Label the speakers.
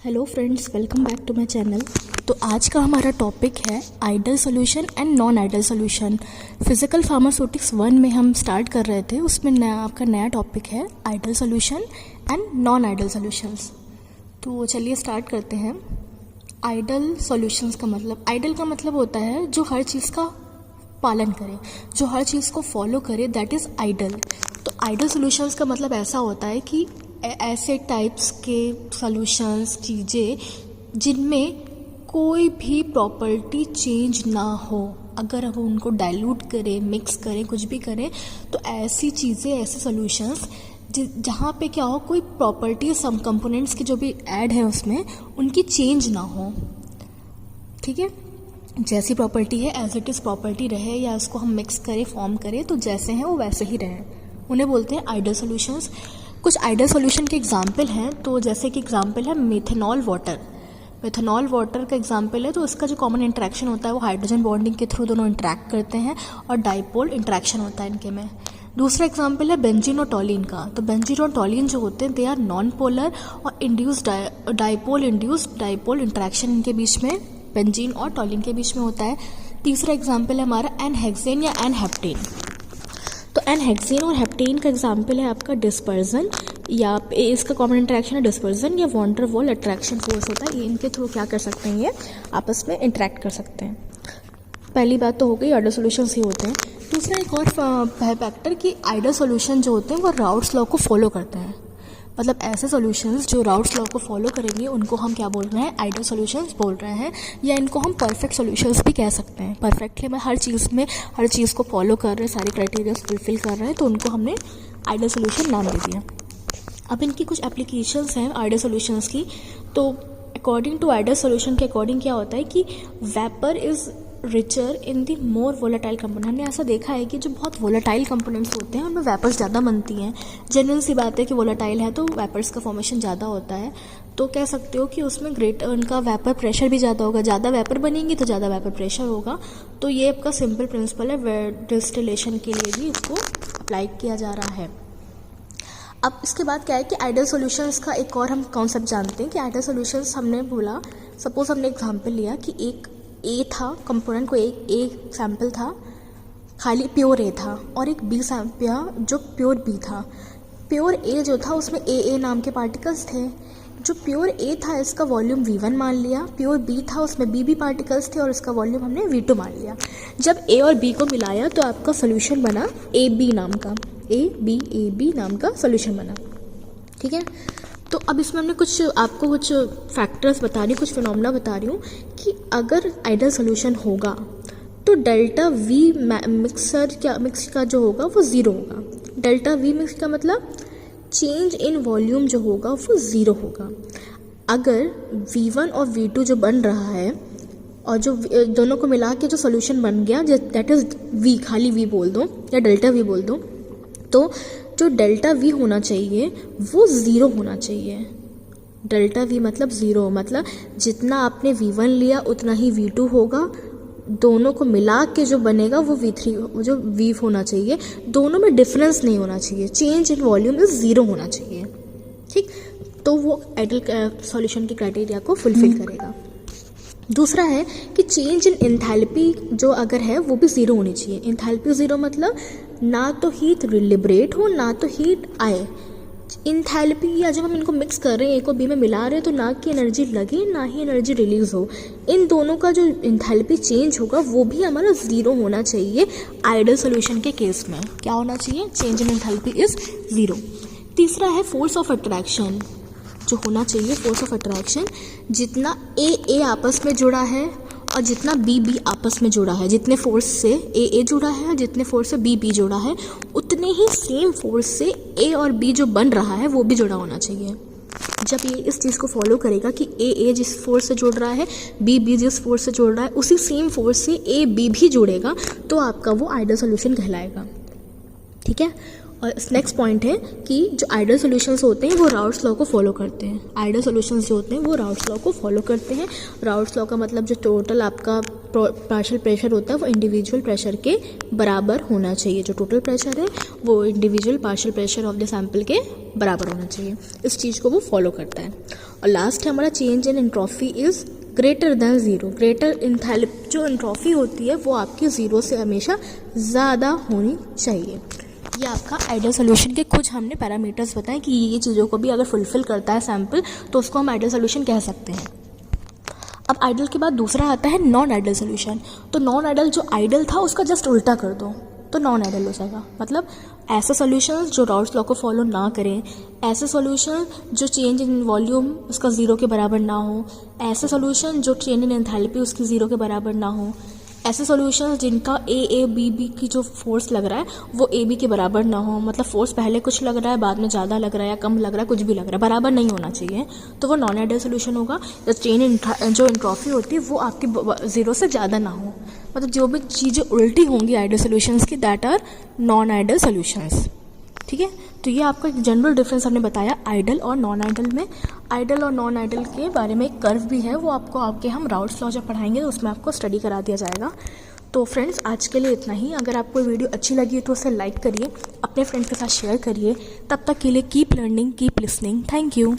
Speaker 1: Hello friends, welcome back to my channel. तो आज का हमारा टॉपिक है ideal solution and non ideal solution. Physical pharmaceutics 1 में हम स्टार्ट कर रहे थे, उसमें आपका नया टॉपिक है ideal solution and non idol solutions. तो चलिए स्टार्ट करते हैं। आइडल सॉल्यूशंस का मतलब, आइडल का मतलब होता है जो हर चीज़ का पालन करे, जो हर चीज़ को फॉलो करे, दैट इज़ आइडल। तो आइडल सॉल्यूशंस का मतलब ऐसा होता है कि ऐसे टाइप्स के सॉल्यूशंस, चीज़ें जिनमें कोई भी प्रॉपर्टी चेंज ना हो। अगर हम उनको डाइल्यूट करें, मिक्स करें, कुछ भी करें, तो ऐसी चीज़ें, ऐसे सॉल्यूशंस जहाँ पे क्या हो, कोई प्रॉपर्टी, सम कंपोनेंट्स की जो भी ऐड है उसमें, उनकी चेंज ना हो। ठीक है, जैसी प्रॉपर्टी है एज इट इज़ प्रॉपर्टी रहे, या उसको हम मिक्स करें, फॉर्म करें, तो जैसे हैं वो वैसे ही रहे, उन्हें बोलते हैं आइडल सॉल्यूशंस। कुछ आइडल सॉल्यूशन के एग्जाम्पल हैं, तो जैसे कि एग्जाम्पल है मेथनॉल वाटर। मेथनॉल वाटर का एग्जाम्पल है, तो इसका जो कॉमन इंटरेक्शन होता है वो हाइड्रोजन बॉन्डिंग के थ्रू दोनों इंटरेक्ट करते हैं और डाइपोल इंटरेक्शन होता है इनके में। दूसरा एग्जाम्पल है बेंजीन और टॉलिन का। तो बेंजीन और टॉलिन जो होते हैं दे आर नॉन पोलर और इंड्यूस्ड डाइपोल इंटरेक्शन इनके बीच में, बेंजीन और टॉलिन के बीच में होता है। तीसरा एग्जाम्पल है हमारा एनहेक्सेन या एनहेप्टेन। तो एनहेक्सेन और हेप्टेन का एग्जाम्पल है आपका डिस्पर्जन, या इसका कॉमन इंटरेक्शन है डिस्पर्जन या वॉन डर वाल अट्रैक्शन फोर्स होता है। ये इनके थ्रू क्या कर सकते हैं, ये आपस में इंटरेक्ट कर सकते हैं। पहली बात तो हो गई, आइडल सॉल्यूशंस ही होते हैं। दूसरा एक और फैक्टर कि आइडल सॉल्यूशन जो होते हैं वो राउट्स लॉ को फॉलो करते हैं। मतलब ऐसे सॉल्यूशंस जो राउट्स लॉ को फॉलो करेंगे उनको हम क्या बोल रहे हैं, आइडल सॉल्यूशंस बोल रहे हैं, या इनको हम परफेक्ट सॉल्यूशंस भी कह सकते हैं। परफेक्टली में हर चीज़ को फॉलो कर रहे हैं, सारे क्राइटेरिया फुलफिल कर रहे हैं, तो उनको हमने आइडल सॉल्यूशन नाम दे दिया। अब इनकी कुछ एप्लीकेशंस हैं आइडल सॉल्यूशंस की। तो अकॉर्डिंग टू आइडल सॉल्यूशन के अकॉर्डिंग क्या होता है कि vapour is richer in the more volatile component. हमने ऐसा देखा है कि जो बहुत वोलेटाइल कंपोनेंट्स होते हैं उनमें वेपर्स ज़्यादा बनती हैं। जनरल सी बात है कि वोलेटाइल है तो वेपर्स का फॉर्मेशन ज़्यादा होता है। तो कह सकते हो कि उसमें उनका वेपर प्रेशर भी ज़्यादा होगा, ज़्यादा वेपर बनेंगी तो ज़्यादा वेपर प्रेशर होगा। तो ये आपका सिंपल प्रिंसिपल है, डिस्टिलेशन के लिए भी इसको अप्लाई किया जा रहा है। अब इसके बाद क्या है कि आइडल सॉल्यूशंस का एक और हम कॉन्सेप्ट जानते हैं कि आइडल सॉल्यूशंस, हमने बोला, सपोज हमने एग्जांपल लिया कि एक ए था कंपोनेंट, को एक सैंपल था, खाली प्योर ए था, और एक बी सैंपल जो प्योर बी था। प्योर ए जो था उसमें ए नाम के पार्टिकल्स थे। जो प्योर ए था इसका वॉल्यूम V1 मान लिया, प्योर बी था उसमें बी पार्टिकल्स थे और इसका वॉल्यूम हमने V2 मान लिया। जब ए और बी को मिलाया तो आपका सोल्यूशन बना AB नाम का, AB नाम का सोल्यूशन बना। ठीक है, तो अब इसमें हमने आपको कुछ फैक्टर्स बता रही हूँ, कुछ फिनोमेना बता रही हूँ कि अगर आइडल सॉल्यूशन होगा तो डेल्टा V मिक्स का जो होगा वो 0 होगा। डेल्टा V मिक्स का मतलब चेंज इन वॉल्यूम जो होगा वो 0 होगा। अगर V1 और V2 जो बन रहा है और जो दोनों को मिला के जो सॉल्यूशन बन गया, दैट इज़ V, खाली V बोल दो या डेल्टा V बोल दो, तो जो डेल्टा V होना चाहिए वो 0 होना चाहिए। डेल्टा V मतलब 0, मतलब जितना आपने V1 लिया उतना ही V2 होगा, दोनों को मिला के जो बनेगा वो V3 जो V होना चाहिए, दोनों में डिफरेंस नहीं होना चाहिए, चेंज इन वॉल्यूम इज 0 होना चाहिए। ठीक, तो वो आइडल सॉल्यूशन के क्राइटेरिया को फुलफिल करेगा। दूसरा है कि चेंज इन एंथैल्पी जो अगर है वो भी 0 होनी चाहिए। एंथैल्पी 0 मतलब ना तो हीट लिबरेट हो ना तो हीट आए। एंथैल्पी, या जब हम इनको मिक्स कर रहे हैं, ए को बी में मिला रहे हैं, तो ना कि एनर्जी लगे ना ही एनर्जी रिलीज हो। इन दोनों का जो एंथैल्पी चेंज होगा वो भी हमारा 0 होना चाहिए। आइडल सॉल्यूशन के केस में क्या होना चाहिए, चेंज इन एंथैल्पी इज 0। तीसरा है फोर्स ऑफ अट्रैक्शन जो होना चाहिए। फोर्स ऑफ अट्रैक्शन, जितना ए आपस में जुड़ा है और जितना बी आपस में जुड़ा है, जितने फोर्स से ए जुड़ा है, जितने फोर्स से बी जुड़ा है, उतने ही सेम फोर्स से ए और बी जो बन रहा है वो भी जुड़ा होना चाहिए। जब ये इस चीज़ को फॉलो करेगा कि ए जिस फोर्स से जुड़ रहा है, बी जिस फोर्स से जुड़ रहा है, उसी सेम फोर्स से ए बी भी जुड़ेगा, तो आपका वो आइडल सॉल्यूशन कहलाएगा। ठीक है, और नेक्स्ट पॉइंट है कि जो आइडल सॉल्यूशंस होते हैं वो राउट्स लॉ को फॉलो करते हैं। आइडल सॉल्यूशंस जो होते हैं वो राउट्स लॉ को फॉलो करते हैं। राउट्स लॉ का मतलब जो टोटल आपका पार्शियल प्रेशर होता है वो इंडिविजुअल प्रेशर के बराबर होना चाहिए। जो टोटल प्रेशर है वो individual partial pressure of the sample के बराबर होना चाहिए। इस चीज़ को वो फॉलो करता है। और लास्ट है हमारा change in entropy is greater than zero. Greater enthalpy जो एंट्रोफी होती है वो आपकी ज़ीरो से हमेशा ज़्यादा होनी चाहिए। ये आपका आइडियल सोल्यूशन के कुछ हमने पैरामीटर्स बताएं कि ये चीज़ों को भी अगर फुलफिल करता है सैंपल तो उसको हम आइडियल सोल्यूशन कह सकते हैं। अब आइडियल के बाद दूसरा आता है नॉन आइडियल सोल्यूशन। तो नॉन आइडियल जो आइडियल था उसका जस्ट उल्टा कर दो तो नॉन आइडियल हो जाएगा। मतलब ऐसे सॉल्यूशंस जो राउल्स लॉ को फॉलो ना करें, ऐसे सॉल्यूशन जो चेंज इन वॉल्यूम उसका ज़ीरो के बराबर ना हो, ऐसे सॉल्यूशन जो चेंज इन एंथैल्पी उसकी ज़ीरो के बराबर ना हो, ऐसे सॉल्यूशंस जिनका ए बी की जो फोर्स लग रहा है वो ए बी के बराबर ना हो। मतलब फोर्स पहले कुछ लग रहा है बाद में ज़्यादा लग रहा है या कम लग रहा है, कुछ भी लग रहा है, बराबर नहीं होना चाहिए, तो वो नॉन आइडियल सोल्यूशन होगा। जो एंट्रोफी होती है वो आपकी ज़ीरो से ज़्यादा ना हो। मतलब जो भी चीज़ें उल्टी होंगी आइडियल सोल्यूशंस की that are non ideal solutions. ठीक है, तो ये आपका एक जनरल डिफरेंस हमने बताया आइडियल और नॉन आइडियल में। आइडियल और नॉन आइडियल के बारे में एक कर्व भी है, वो आपको आपके हम राउल्स लॉ जब पढ़ाएंगे तो उसमें आपको स्टडी करा दिया जाएगा। तो फ्रेंड्स आज के लिए इतना ही। अगर आपको वीडियो अच्छी लगी तो उसे लाइक करिए, अपने फ्रेंड्स के साथ शेयर करिए। तब तक के लिए keep learning, keep listening. Thank you.